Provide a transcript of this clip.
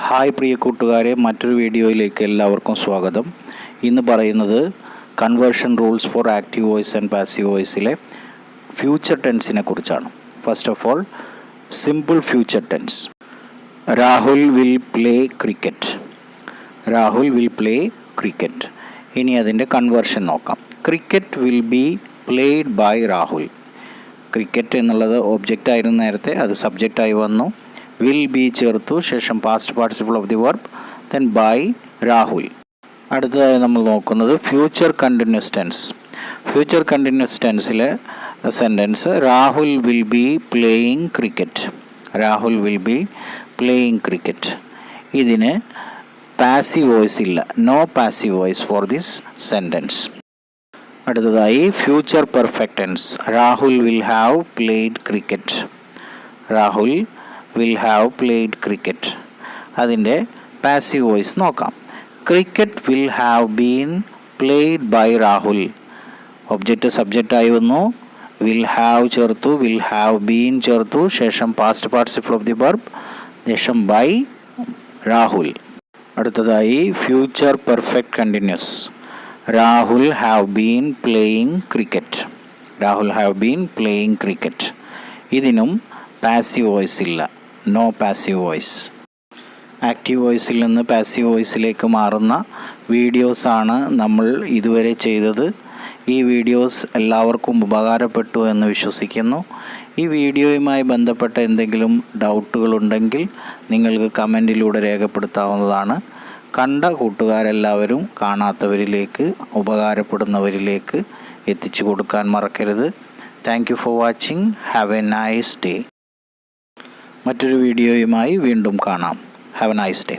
Hi പ്രിയ കൂട്ടുകാരെ, മറ്റൊരു വീഡിയോയിലേക്ക് എല്ലാവർക്കും സ്വാഗതം. ഇന്ന് പറയുന്നത് conversion rules for active voice and passive വോയിസിലെ ഫ്യൂച്ചർ ടെൻസിനെ കുറിച്ചാണ്. First of all, simple future tense. Rahul will play cricket. Rahul will play cricket. ഇനി അതിൻ്റെ കൺവേർഷൻ നോക്കാം. Cricket will be played by Rahul. Cricket എന്നുള്ളത് ഒബ്ജക്റ്റ് ആയിരുന്നു നേരത്തെ, അത് സബ്ജക്റ്റായി വന്നു. വിൽ ബി ചേർത്തു, ശേഷം past participle of the verb, then by Rahul. അടുത്തതായി നമ്മൾ നോക്കുന്നത് future continuous tense. Future continuous ടെൻസിലെ sentence Rahul will be playing cricket. Rahul will be playing cricket. ഇതിന് പാസീവ് വോയിസ് ഇല്ല, no passive voice for this sentence. അടുത്തതായി future perfect tense. Rahul will have played cricket. Rahul will have played cricket. അതിൻ്റെ passive voice നോക്കാം. Cricket will have been played by Rahul. Object സബ്ജക്റ്റായി വന്നു, will have ചേർത്തു, will have been ചേർത്തു, ശേഷം past participle of the verb, ശേഷം by Rahul. അടുത്തതായി future perfect continuous. Rahul have been playing cricket. Rahul have been playing cricket. ഇതിനും passive voice ഇല്ല, no passive voice. Active വോയിസിൽ നിന്ന് പാസീവ് വോയിസിലേക്ക് മാറുന്ന വീഡിയോസാണ് നമ്മൾ ഇതുവരെ ചെയ്തത്. ഈ വീഡിയോസ് എല്ലാവർക്കും ഉപകാരപ്പെട്ടു എന്ന് വിശ്വസിക്കുന്നു. ഈ വീഡിയോയുമായി ബന്ധപ്പെട്ട എന്തെങ്കിലും ഡൗട്ടുകളുണ്ടെങ്കിൽ നിങ്ങൾക്ക് കമൻറ്റിലൂടെ രേഖപ്പെടുത്താവുന്നതാണ്. കണ്ട കൂട്ടുകാരെല്ലാവരും കാണാത്തവരിലേക്ക്, ഉപകാരപ്പെടുന്നവരിലേക്ക് എത്തിച്ചു കൊടുക്കാൻ മറക്കരുത്. Thank you for watching. Have A nice day. മറ്റൊരു വീഡിയോയുമായി വീണ്ടും കാണാം. Have A nice day.